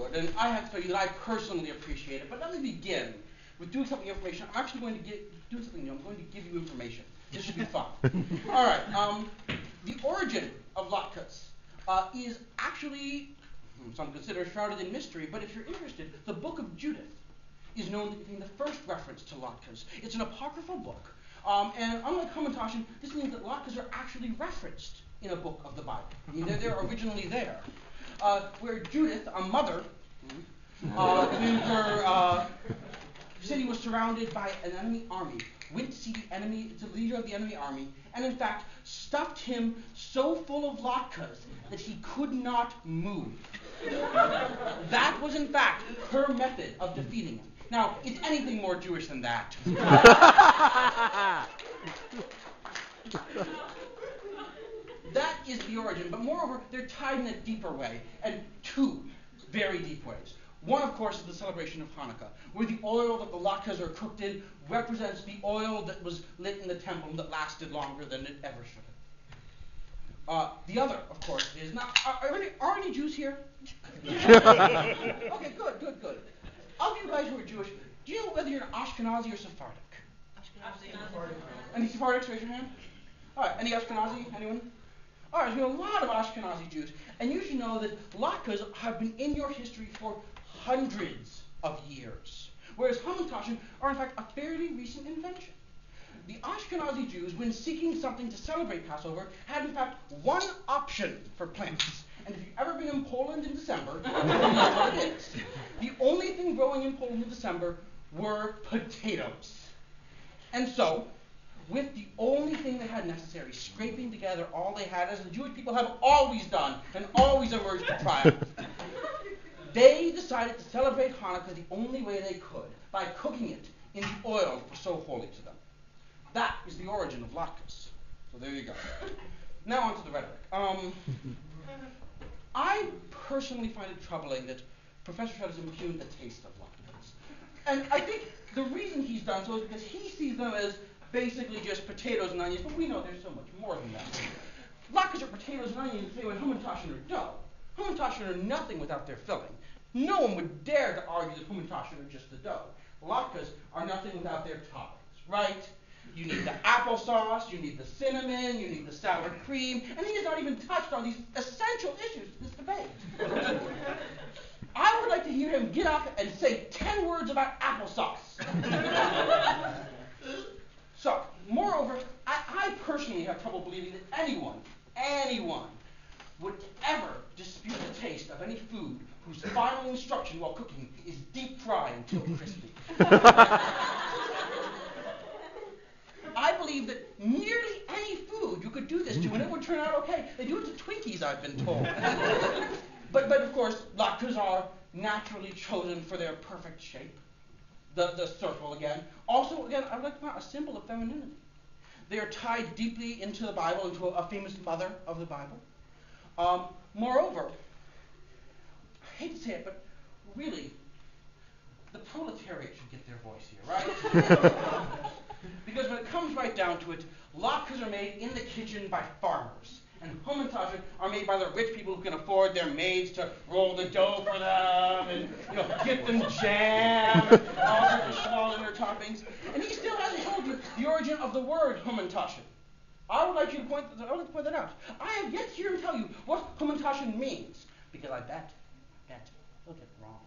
would. And I have to tell you that I personally appreciate it. But let me begin with doing something information. I'm actually going to do something new. I'm going to give you information. This should be fun. All right. The origin of Latkes is actually, some consider, shrouded in mystery. But if you're interested, the Book of Judith is known to contain the first reference to Latkes. It's an apocryphal book. And unlike Hamantaschen, this means that Latkes are actually referenced in a book of the Bible. I mean, they're originally there. Where Judith, a mother, when her city was surrounded by an enemy army, went to see the leader of the enemy army, and in fact stuffed him so full of latkes that he could not move. That was in fact her method of defeating him. Now, is anything more Jewish than that? That is the origin, but moreover, they're tied in a deeper way, and two very deep ways. One, of course, is the celebration of Hanukkah, where the oil that the latkes are cooked in represents the oil that was lit in the temple that lasted longer than it ever should have. The other, of course, is not. Are any Jews here? Okay, good. Of you guys who are Jewish, do you know whether you're Ashkenazi or Sephardic? Ashkenazi. Any Sephardics? Raise your hand. All right. Any Ashkenazi? Anyone? All right. So we have a lot of Ashkenazi Jews, and you should know that latkes have been in your history for hundreds of years, whereas Hamantaschen are in fact a fairly recent invention. The Ashkenazi Jews, when seeking something to celebrate Passover, had in fact one option for plants. And if you've ever been in Poland in December, you know what it is. The only thing growing in Poland in December were potatoes. And so, with the only thing they had necessary, scraping together all they had, as the Jewish people have always done, and always emerged to triumph, they decided to celebrate Hanukkah the only way they could, by cooking it in the oil that was so holy to them. That is the origin of latkes. So there you go. Now on to the rhetoric. I personally find it troubling that Professor Shred has impugned the taste of latkes. And I think the reason he's done so is because he sees them as basically just potatoes and onions, but we know there's so much more than that. Latkes are potatoes and onions the same way Hamantaschen are dough. Hamantaschen are nothing without their filling. No one would dare to argue that Hamantaschen are just the dough. Latkes are nothing without their toppings, right? You need the applesauce, you need the cinnamon, you need the sour cream, and he has not even touched on these essential issues to this debate. I would like to hear him get up and say 10 words about applesauce. So, moreover, I personally have trouble believing that anyone would ever dispute the taste of any food whose final instruction while cooking is deep fry until crispy. I believe that nearly any food you could do this to and it would turn out okay. They do it to Twinkies, I've been told. But of course, latkes are naturally chosen for their perfect shape. The circle again. Also, again, I would like to point out a symbol of femininity. They are tied deeply into the Bible, into a famous mother of the Bible. Moreover, I hate to say it, but really, the proletariat should get their voice here, right? Because when it comes right down to it, latkes are made in the kitchen by farmers, and Hamantaschen are made by the rich people who can afford their maids to roll the dough for them and get them jam and all sorts of small inner toppings. And he still hasn't told you the origin of the word Hamantaschen. I would like to point that out. I have yet to hear him tell you what Hamantaschen means, because I bet he'll get it wrong.